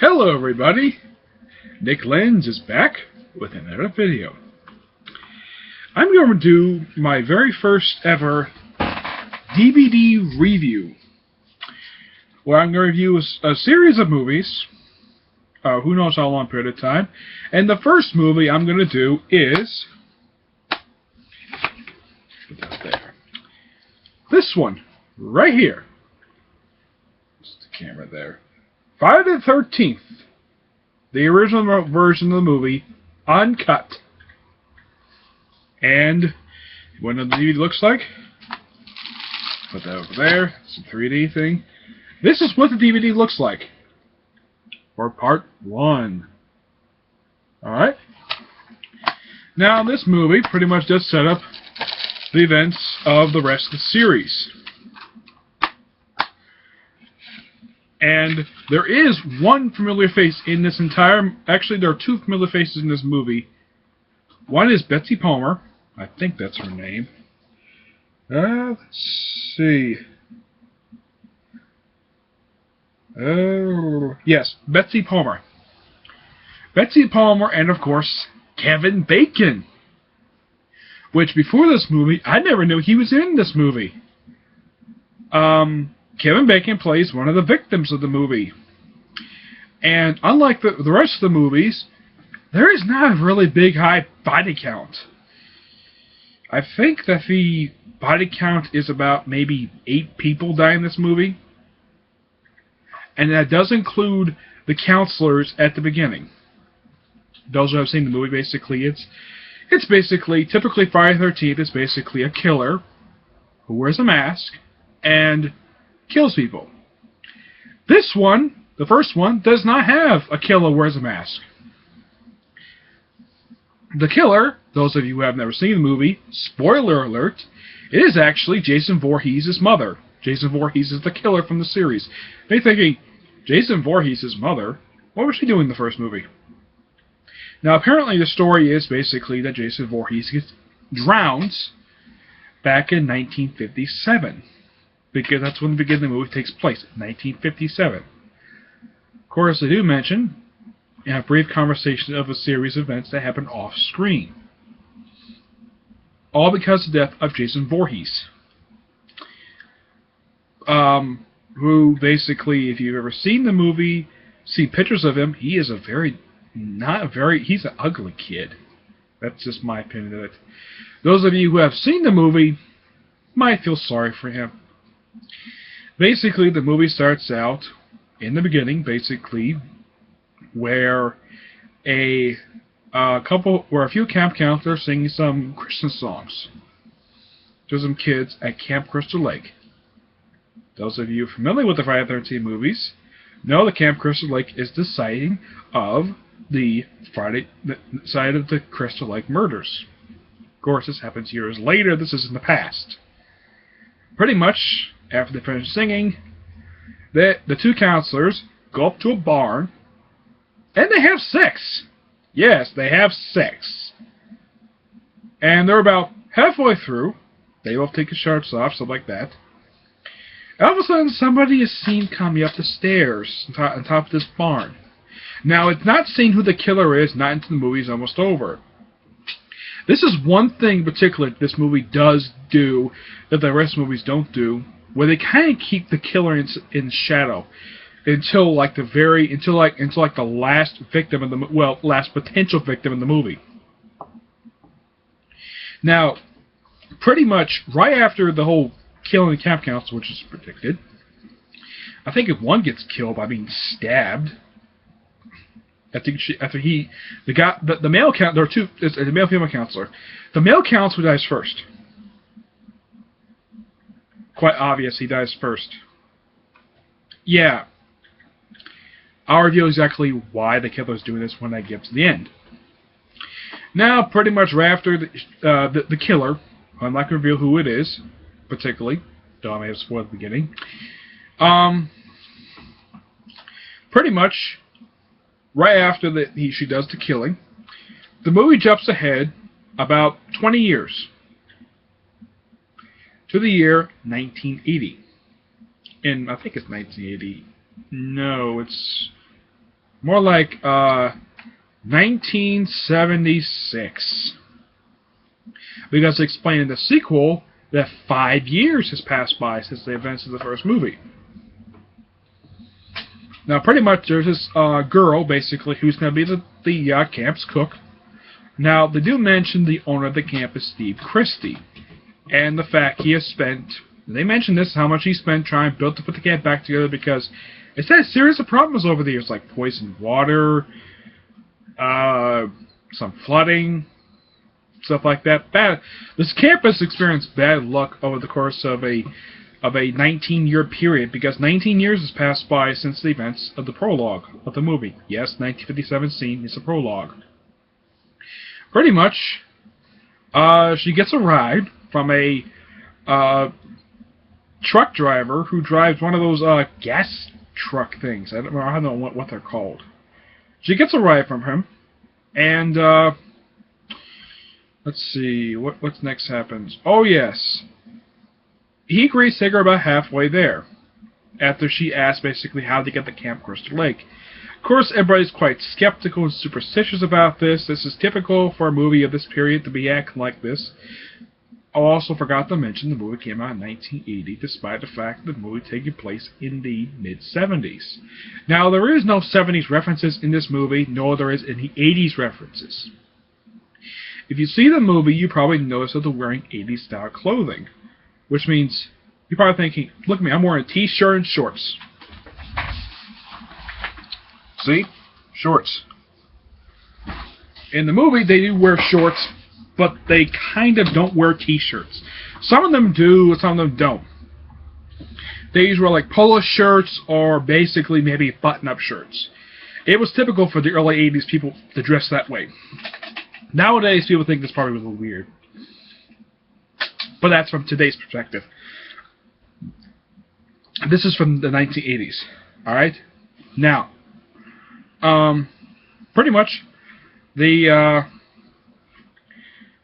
Hello everybody, Lenz is back with another video. I'm going to do my very first ever DVD review, where I'm going to review a series of movies, who knows how long period of time, and the first movie I'm going to do is this one, right here. Just the camera there. Friday the 13th. The original version of the movie, Uncut. And what the DVD looks like, put that over there, it's a 3D thing. This is what the DVD looks like for part 1. Alright? Now, this movie pretty much does set up the events of the rest of the series. And there is one familiar face in this entire... Actually, there are two familiar faces in this movie. One is Betsy Palmer. I think that's her name. Let's see. Oh, yes, Betsy Palmer. Betsy Palmer and, of course, Kevin Bacon. Which, before this movie, I never knew he was in this movie. Kevin Bacon plays one of the victims of the movie. And unlike the rest of the movies, there is not a really big high body count. I think that the body count is about maybe 8 people die in this movie. And that does include the counselors at the beginning. Those who have seen the movie, basically, it's basically, typically Friday the 13th is basically a killer who wears a mask and kills people. This one, the first one, does not have a killer who wears a mask. The killer, those of you who have never seen the movie, spoiler alert, it is actually Jason Voorhees' mother. Jason Voorhees is the killer from the series. They're thinking, Jason Voorhees' mother? What was she doing in the first movie? Now, apparently the story is basically that Jason Voorhees gets drowned back in 1957. Because that's when the beginning of the movie takes place, 1957. Of course, they do mention in a brief conversation of a series of events that happen off-screen. All because of the death of Jason Voorhees. Who basically, if you've ever seen the movie, seen pictures of him, he is he's an ugly kid. That's just my opinion of it. Those of you who have seen the movie might feel sorry for him. Basically, the movie starts out in the beginning, basically, where a few camp counselors singing some Christian songs to some kids at Camp Crystal Lake. Those of you familiar with the Friday the 13th movies know that Camp Crystal Lake is the sighting of the site of the Crystal Lake murders. Of course, this happens years later. This is in the past. Pretty much, after they finish singing, the two counselors go up to a barn, and they have sex. Yes, they have sex. And they're about halfway through. They both take their shirts off, something like that. And all of a sudden, somebody is seen coming up the stairs on top of this barn. Now, it's not seen who the killer is, not until the movie is almost over. This is one thing in particular this movie does do that the rest of the movies don't do, where they kind of keep the killer in shadow until the last victim of last potential victim in the movie. Now, pretty much right after the whole killing the camp counselor, which is predicted, I think if one gets killed by being stabbed. The male counselor, there are two, it's a male female counselor. The male counselor dies first. Quite obvious, he dies first. Yeah. I'll reveal exactly why the killer is doing this when I get to the end. Now, pretty much right after the killer, I'm not going to reveal who it is, particularly, though I may have spoiled the beginning. Pretty much, right after she does the killing, the movie jumps ahead about 20 years to the year 1980. And I think it's 1980. No, it's More like 1976. Because they explain in the sequel that 5 years has passed by since the events of the first movie. Now, pretty much, there's this girl, basically, who's going to be the camp's cook. Now, they do mention the owner of the camp is Steve Christie, and the fact he has spent, they mention this, how much he spent trying to put the camp back together, because it's had a series of problems over the years, like poisoned water, some flooding, stuff like that. This camp has experienced bad luck over the course of a 19-year period, because 19 years has passed by since the events of the prologue of the movie. Yes, 1957 scene is a prologue. Pretty much, she gets a ride from a truck driver who drives one of those gas truck things. I don't know what they're called. She gets a ride from him, and let's see, what's next happens. Oh yes, he agrees to take her about halfway there, after she asks basically how to get to Camp Crystal Lake. Of course, everybody's quite skeptical and superstitious about this. This is typical for a movie of this period to be acting like this. I also forgot to mention the movie came out in 1980, despite the fact that the movie taking place in the mid-70s. Now, there is no 70s references in this movie, nor there is any 80s references. If you see the movie, you probably notice that they're wearing 80s style clothing, which means you're probably thinking, look at me, I'm wearing a t-shirt and shorts. See? Shorts. In the movie, they do wear shorts, but they kind of don't wear t-shirts. Some of them do, some of them don't. They usually wear like polo shirts or basically maybe button-up shirts. It was typical for the early 80s people to dress that way. Nowadays, people think this probably was a little weird. But that's from today's perspective. This is from the 1980s. Alright? Now, pretty much, the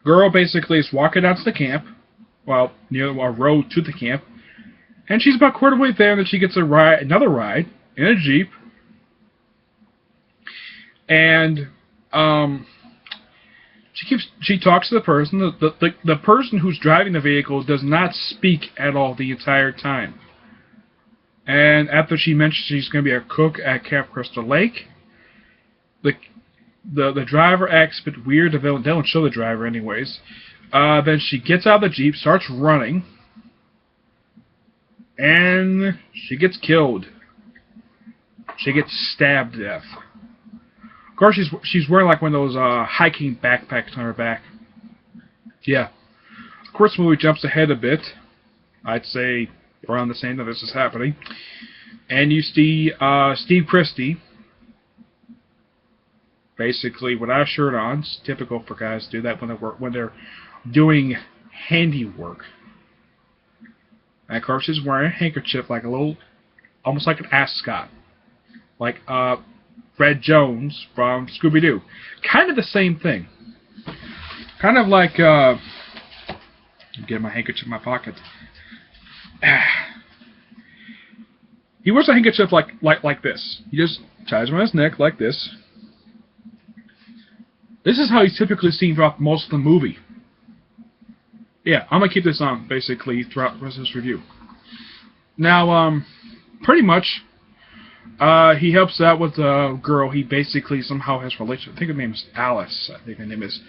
girl basically is walking out to the camp, well, near a road to the camp, and she's about a quarter way there, and then she gets another ride in a Jeep, and she talks to the person. The person who's driving the vehicle does not speak at all the entire time. And after she mentions she's going to be a cook at Camp Crystal Lake, the driver acts a bit weird. They don't show the driver anyways. Then she gets out of the Jeep, starts running, and she gets killed. She gets stabbed to death. Of course, she's wearing like one of those hiking backpacks on her back. Yeah. Of course, the movie jumps ahead a bit. I'd say around the same time this is happening. And you see Steve Christie, basically without a shirt on. It's typical for guys to do that when they're doing handiwork. And of course, he's wearing a handkerchief like a little, almost like an ascot, like Fred Jones from Scooby-Doo. Kind of the same thing. Kind of like get my handkerchief in my pocket. He wears a handkerchief like this. He just ties it around his neck like this. This is how he's typically seen throughout most of the movie. Yeah, I'm gonna keep this on basically throughout the rest of this review. Now, pretty much, he helps out with a girl he basically somehow has a relationship. I think her name is Alice. I think her name is.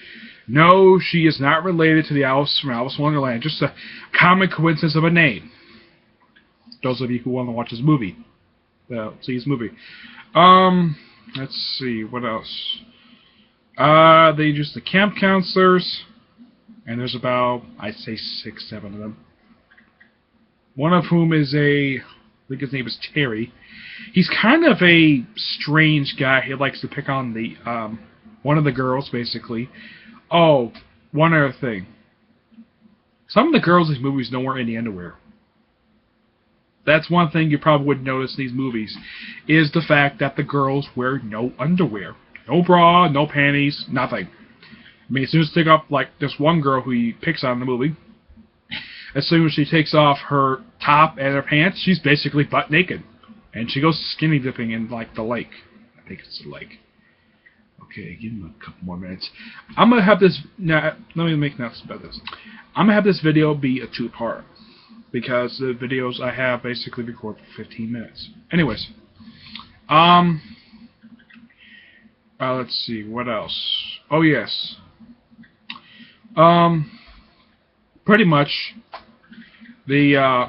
No, she is not related to the Alice from Alice in Wonderland. Just a common coincidence of a name. Those of you who want to watch this movie, see this movie. Let's see what else. They use the camp counselors, and there's about, I'd say 6, 7 of them. One of whom is I think his name is Terry. He's kind of a strange guy. He likes to pick on the one of the girls, basically. Oh, one other thing. Some of the girls in these movies don't wear any underwear. That's one thing you probably wouldn't notice in these movies, is the fact that the girls wear no underwear. No bra, no panties, nothing. I mean, as soon as they take off, like, this one girl who he picks on in the movie, as soon as she takes off her top and her pants, she's basically butt naked. And she goes skinny dipping in, like, the lake. I think it's a leg. Okay, give him a couple more minutes. I'm gonna have this. Now, let me make notes about this. I'm gonna have this video be a two-part because the videos I have basically record for 15 minutes. Anyways, let's see what else. Oh yes. Pretty much the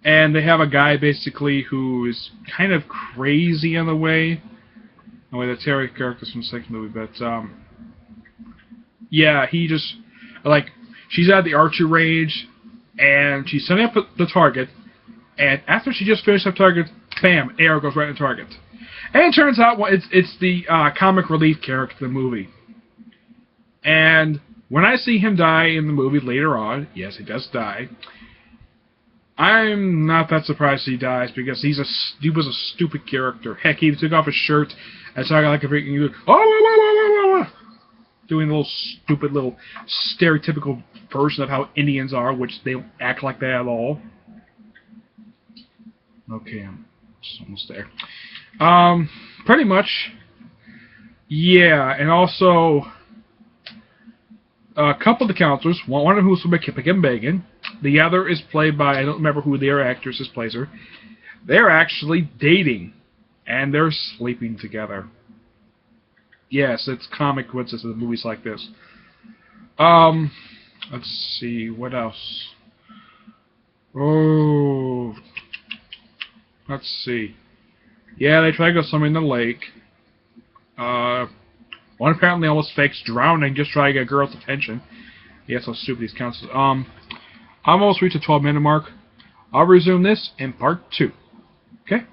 and they have a guy basically who is kind of crazy in the way. Oh wait, that's Terry characters from the second movie, but yeah, he just like she's at the archery range and she's setting up the target, and after she just finished up target, bam, arrow goes right in the target. And it turns out it's the comic relief character in the movie. And when I see him die in the movie later on, yes, he does die. I'm not that surprised he dies because he was a stupid character. Heck, he took off his shirt and talking like a freaking doing a little stupid little stereotypical version of how Indians are, which they don't act like that at all. Okay, I'm just almost there. Pretty much, yeah, and also a couple of the counselors, one of whom is from Bacon, the other is played by, I don't remember who their actress plays her. They're actually dating, and they're sleeping together. Yes, it's comic coincidence in movies like this. Let's see, what else? Oh, let's see. Yeah, they try to go swimming in the lake. One apparently almost fakes drowning just trying to get a girl's attention. Yeah, so stupid these counselors. I'm almost reached the 12-minute mark. I'll resume this in part 2. Okay?